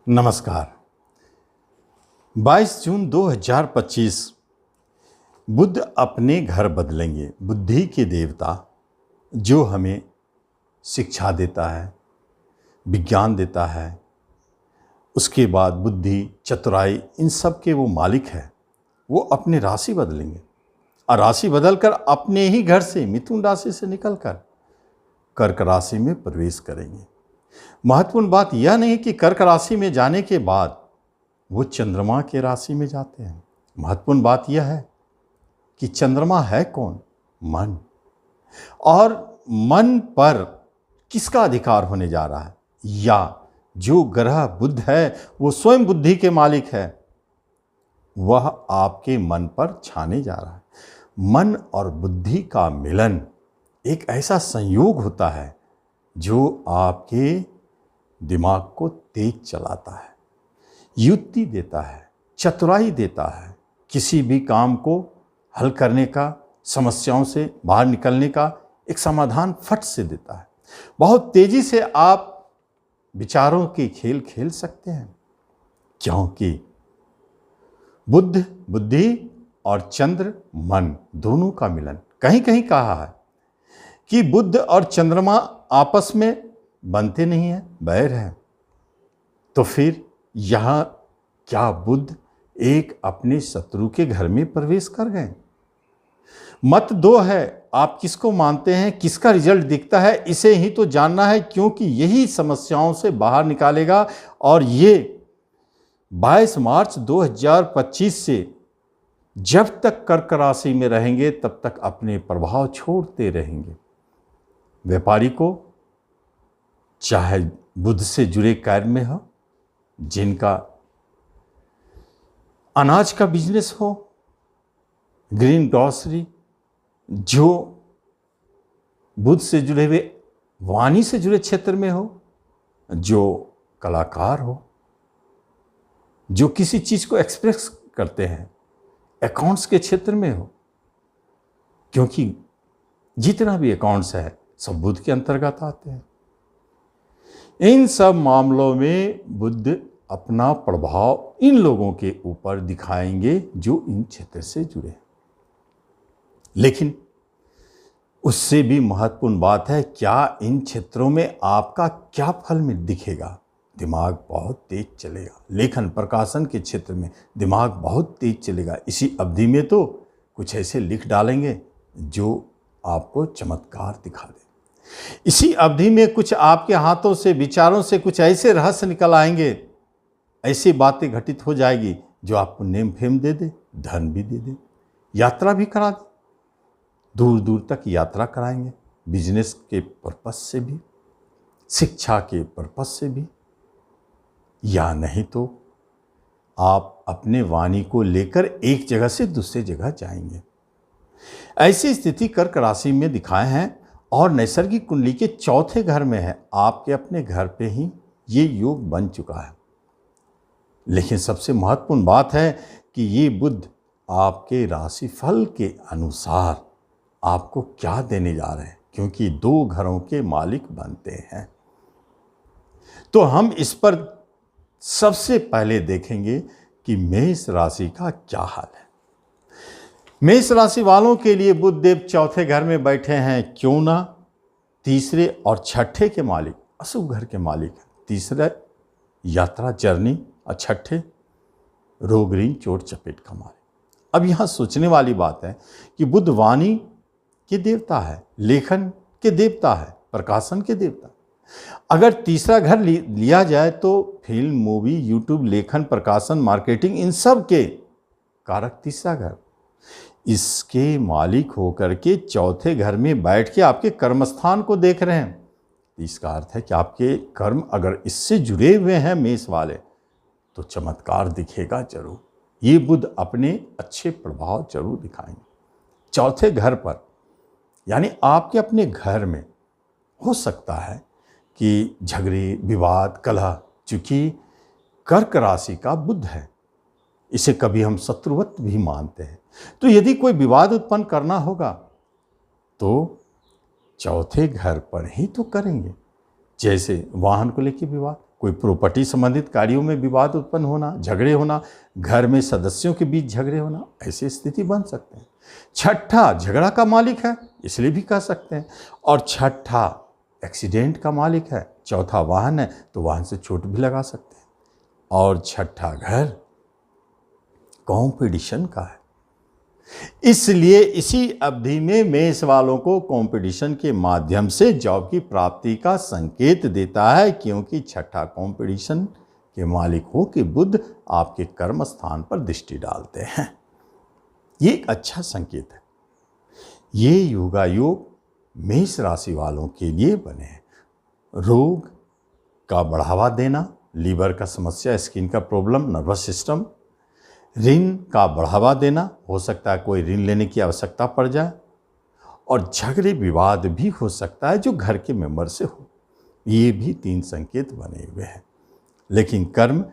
नमस्कार। 22 जून 2025 बुद्ध अपने घर बदलेंगे। बुद्धि के देवता जो हमें शिक्षा देता है, विज्ञान देता है, उसके बाद बुद्धि, चतुराई, इन सब के वो मालिक है। वो अपनी राशि बदलेंगे और राशि बदलकर अपने ही घर से, मिथुन राशि से निकलकर कर्क राशि में प्रवेश करेंगे। महत्वपूर्ण बात यह नहीं कि कर्क राशि में जाने के बाद वो चंद्रमा के राशि में जाते हैं। महत्वपूर्ण बात यह है कि चंद्रमा है कौन? मन। और मन पर किसका अधिकार होने जा रहा है? या जो ग्रह बुध है वो स्वयं बुद्धि के मालिक है, वह आपके मन पर छाने जा रहा है। मन और बुद्धि का मिलन एक ऐसा संयोग होता है जो आपके दिमाग को तेज चलाता है, युक्ति देता है, चतुराई देता है, किसी भी काम को हल करने का, समस्याओं से बाहर निकलने का एक समाधान फट से देता है। बहुत तेजी से आप विचारों के खेल खेल सकते हैं, क्योंकि बुद्ध बुद्धि और चंद्र मन दोनों का मिलन। कहीं कहीं कहा है कि बुद्ध और चंद्रमा आपस में बनते नहीं हैं, बैर हैं। तो फिर यहाँ क्या बुद्ध एक अपने शत्रु के घर में प्रवेश कर गए? मत दो है, आप किसको मानते हैं, किसका रिजल्ट दिखता है, इसे ही तो जानना है, क्योंकि यही समस्याओं से बाहर निकालेगा। और ये 22 मार्च 2025 से जब तक कर्क राशि में रहेंगे तब तक अपने प्रभाव छोड़ते रहेंगे। व्यापारी को चाहे बुद्ध से जुड़े कार्य में हो, जिनका अनाज का बिजनेस हो, ग्रीन ग्रॉसरी, जो बुद्ध से जुड़े हुए वाणी से जुड़े क्षेत्र में हो, जो कलाकार हो, जो किसी चीज को एक्सप्रेस करते हैं, अकाउंट्स के क्षेत्र में हो, क्योंकि जितना भी अकाउंट्स है सब बुद्ध के अंतर्गत आते हैं। इन सब मामलों में बुद्ध अपना प्रभाव इन लोगों के ऊपर दिखाएंगे जो इन क्षेत्र से जुड़े हैं। लेकिन उससे भी महत्वपूर्ण बात है, क्या इन क्षेत्रों में आपका क्या फल में दिखेगा? दिमाग बहुत तेज चलेगा। लेखन प्रकाशन के क्षेत्र में दिमाग बहुत तेज चलेगा। इसी अवधि में तो कुछ ऐसे लिख डालेंगे जो आपको चमत्कार दिखा दे। इसी अवधि में कुछ आपके हाथों से, विचारों से कुछ ऐसे रहस्य निकल आएंगे, ऐसी बातें घटित हो जाएगी जो आपको नेम फेम दे दे, धन भी दे दे, यात्रा भी करा दे, दूर दूर तक यात्रा कराएंगे, बिजनेस के पर्पस से भी, शिक्षा के पर्पस से भी, या नहीं तो आप अपने वाणी को लेकर एक जगह से दूसरी जगह जाएंगे। ऐसी स्थिति कर्क राशि में दिखाए हैं और नैसर्गिक कुंडली के चौथे घर में है। आपके अपने घर पे ही ये योग बन चुका है। लेकिन सबसे महत्वपूर्ण बात है कि ये बुद्ध आपके राशिफल के अनुसार आपको क्या देने जा रहे हैं, क्योंकि 2 घरों के मालिक बनते हैं। तो हम इस पर सबसे पहले देखेंगे कि मेष राशि का क्या हाल है। मेष राशि वालों के लिए बुध देव चौथे घर में बैठे हैं, क्यों ना? तीसरे और छठे के मालिक अशुभ घर के मालिक हैं। तीसरा यात्रा, जर्नी, और छठे रोग, ऋण, चोट चपेट का मालिक। अब यहाँ सोचने वाली बात है कि बुध वाणी के देवता है, लेखन के देवता है, प्रकाशन के देवता। अगर तीसरा घर लिया जाए तो फिल्म, मूवी, यूट्यूब, लेखन, प्रकाशन, मार्केटिंग, इन सब के कारक तीसरा घर। इसके मालिक होकर के चौथे घर में बैठ के आपके कर्मस्थान को देख रहे हैं। इसका अर्थ है कि आपके कर्म अगर इससे जुड़े हुए हैं मेष वाले, तो चमत्कार दिखेगा जरूर। ये बुध अपने अच्छे प्रभाव जरूर दिखाएंगे चौथे घर पर। यानी आपके अपने घर में हो सकता है कि झगड़े, विवाद, कलह, चूंकि कर्क राशि का बुध है, इसे कभी हम शत्रुवत भी मानते हैं। तो यदि कोई विवाद उत्पन्न करना होगा तो चौथे घर पर ही तो करेंगे। जैसे वाहन को लेकर विवाद, कोई प्रॉपर्टी संबंधित कार्यों में विवाद उत्पन्न होना, झगड़े होना, घर में सदस्यों के बीच झगड़े होना, ऐसी स्थिति बन सकते हैं। छठा झगड़ा का मालिक है, इसलिए भी कह सकते हैं। और छठा एक्सीडेंट का मालिक है। चौथा वाहन है तो वाहन से चोट भी लगा सकते हैं। और छठा घर कंपटीशन का है। इसलिए इसी अवधि में मेष वालों को कंपटीशन के माध्यम से जॉब की प्राप्ति का संकेत देता है, क्योंकि छठा कंपटीशन के मालिक हो कि बुध आपके कर्म स्थान पर दृष्टि डालते हैं। ये एक अच्छा संकेत है। ये योगायोग मेष राशि वालों के लिए बने हैं। रोग का बढ़ावा देना, लीवर का समस्या, स्किन का प्रॉब्लम, नर्वस सिस्टम, ऋण का बढ़ावा देना, हो सकता है कोई ऋण लेने की आवश्यकता पड़ जाए, और झगड़े विवाद भी हो सकता है जो घर के मेंबर से हो। ये भी 3 संकेत बने हुए हैं। लेकिन कर्म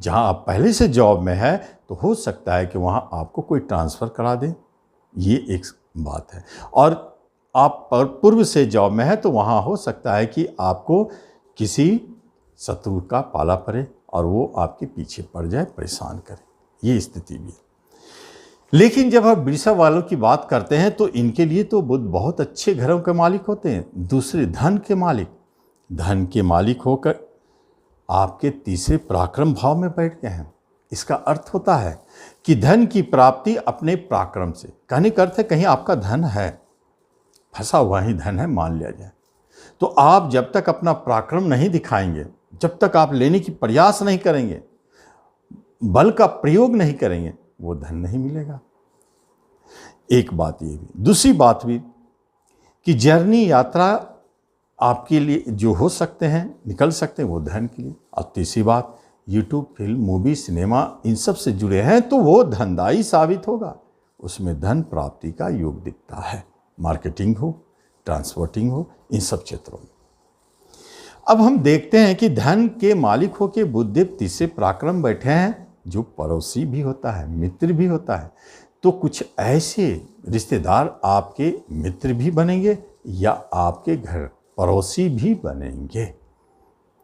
जहां आप पहले से जॉब में है तो हो सकता है कि वहां आपको कोई ट्रांसफ़र करा दे, ये एक बात है। और आप पूर्व से जॉब में है तो वहां हो सकता है कि आपको किसी शत्रु का पाला पड़े और वो आपके पीछे पड़ जाए, परेशान करे, ये स्थिति भी है। लेकिन जब आप वृषभ वालों की बात करते हैं तो इनके लिए तो बुध बहुत अच्छे घरों के मालिक होते हैं। दूसरे धन के मालिक, धन के मालिक होकर आपके तीसरे पराक्रम भाव में बैठ गए हैं। इसका अर्थ होता है कि धन की प्राप्ति अपने पराक्रम से, कहने का अर्थ है कहीं आपका धन है, फंसा हुआ ही धन है मान लिया जाए, तो आप जब तक अपना पराक्रम नहीं दिखाएंगे, जब तक आप लेने की प्रयास नहीं करेंगे, बल का प्रयोग नहीं करेंगे, वो धन नहीं मिलेगा। एक बात ये भी, दूसरी बात भी कि जर्नी यात्रा आपके लिए जो हो सकते हैं, निकल सकते हैं, वो धन के लिए। और तीसरी बात, यूट्यूब, फिल्म, मूवी, सिनेमा, इन सब से जुड़े हैं तो वो धनदायी साबित होगा, उसमें धन प्राप्ति का योग दिखता है। मार्केटिंग हो, ट्रांसपोर्टिंग हो, इन सब क्षेत्रों में। अब हम देखते हैं कि धन के मालिक हो के बुधदेव तीसरे पराक्रम बैठे हैं, जो पड़ोसी भी होता है, मित्र भी होता है। तो कुछ ऐसे रिश्तेदार आपके मित्र भी बनेंगे या आपके घर पड़ोसी भी बनेंगे,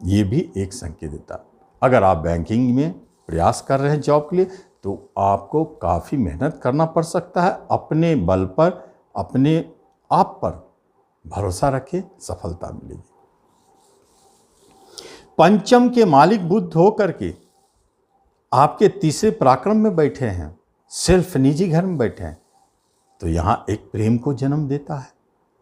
ये भी एक संकेत देता है। अगर आप बैंकिंग में प्रयास कर रहे हैं जॉब के लिए तो आपको काफ़ी मेहनत करना पड़ सकता है। अपने बल पर, अपने आप पर भरोसा रखें, सफलता मिलेगी। पंचम के मालिक बुध होकर के आपके तीसरे पराक्रम में बैठे हैं, सिर्फ निजी घर में बैठे हैं, तो यहां एक प्रेम को जन्म देता है।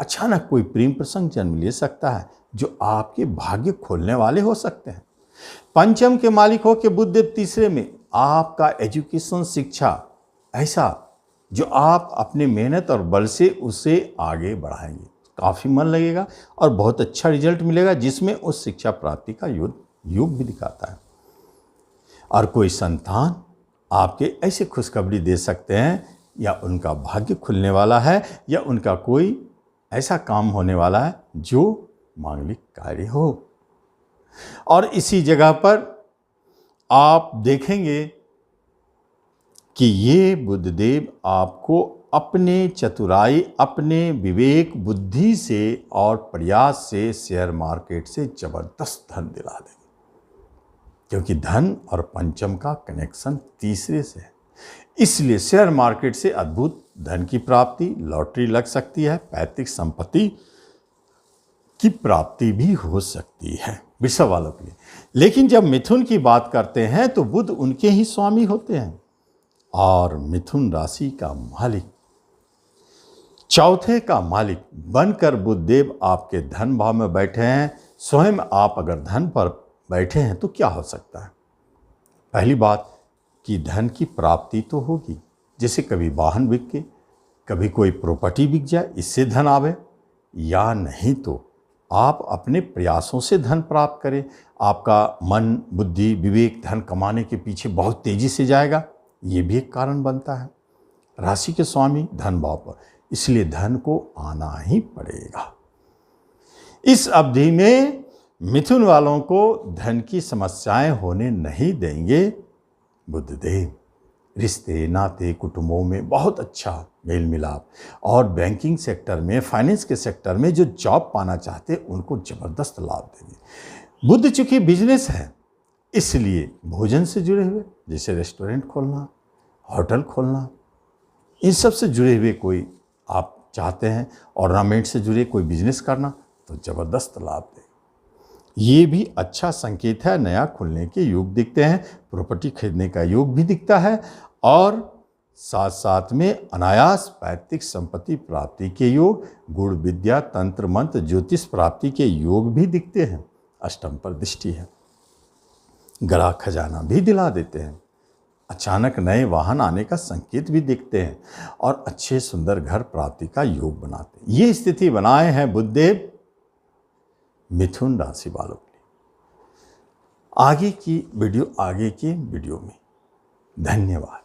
अचानक कोई प्रेम प्रसंग जन्म ले सकता है जो आपके भाग्य खोलने वाले हो सकते हैं। पंचम के मालिक हो के बुधदेव तीसरे में, आपका एजुकेशन, शिक्षा ऐसा जो आप अपने मेहनत और बल से उसे आगे बढ़ाएंगे, काफ़ी मन लगेगा और बहुत अच्छा रिजल्ट मिलेगा, जिसमें उस शिक्षा प्राप्ति का योग भी दिखाता है। और कोई संतान आपके ऐसे खुशखबरी दे सकते हैं, या उनका भाग्य खुलने वाला है, या उनका कोई ऐसा काम होने वाला है जो मांगलिक कार्य हो। और इसी जगह पर आप देखेंगे कि ये बुधदेव आपको अपने चतुराई, अपने विवेक, बुद्धि से और प्रयास से शेयर मार्केट से जबरदस्त धन दिला देंगे, क्योंकि धन और पंचम का कनेक्शन तीसरे से है। इसलिए शेयर मार्केट से अद्भुत धन की प्राप्ति, लॉटरी लग सकती है, पैतृक संपत्ति की प्राप्ति भी हो सकती है वृषभ वालों के लिए। लेकिन जब मिथुन की बात करते हैं तो बुध उनके ही स्वामी होते हैं, और मिथुन राशि का मालिक, चौथे का मालिक बनकर बुधदेव आपके धन भाव में बैठे हैं। स्वयं आप अगर धन पर बैठे हैं तो क्या हो सकता है? पहली बात कि धन की प्राप्ति तो होगी, जैसे कभी वाहन बिक के, कभी कोई प्रॉपर्टी बिक जाए, इससे धन आवे, या नहीं तो आप अपने प्रयासों से धन प्राप्त करें। आपका मन, बुद्धि, विवेक धन कमाने के पीछे बहुत तेजी से जाएगा, ये भी एक कारण बनता है। राशि के स्वामी धन भाव पर, इसलिए धन को आना ही पड़ेगा। इस अवधि में मिथुन वालों को धन की समस्याएं होने नहीं देंगे बुधदेव। रिश्ते, नाते, कुटुंबों में बहुत अच्छा मेल मिलाप, और बैंकिंग सेक्टर में, फाइनेंस के सेक्टर में जो जॉब पाना चाहते हैं उनको ज़बरदस्त लाभ देंगे। बुध चूंकि बिजनेस है, इसलिए भोजन से जुड़े हुए, जैसे रेस्टोरेंट खोलना, होटल खोलना, इन सब से जुड़े हुए कोई आप चाहते हैं, ऑर्नामेंट से जुड़े कोई बिजनेस करना, तो ज़बरदस्त लाभ दे। ये भी अच्छा संकेत है, नया खुलने के योग दिखते हैं, प्रॉपर्टी खरीदने का योग भी दिखता है, और साथ साथ में अनायास पैतृक संपत्ति प्राप्ति के योग, गुण विद्या, तंत्र मंत्र, ज्योतिष प्राप्ति के योग भी दिखते हैं। अष्टम पर दृष्टि है, गड़ा खजाना भी दिला देते हैं, अचानक नए वाहन आने का संकेत भी दिखते हैं, और अच्छे सुंदर घर प्राप्ति का योग बनाते हैं। ये स्थिति बनाए हैं बुधदेव मिथुन राशि वालों के लिए। आगे की वीडियो में। धन्यवाद।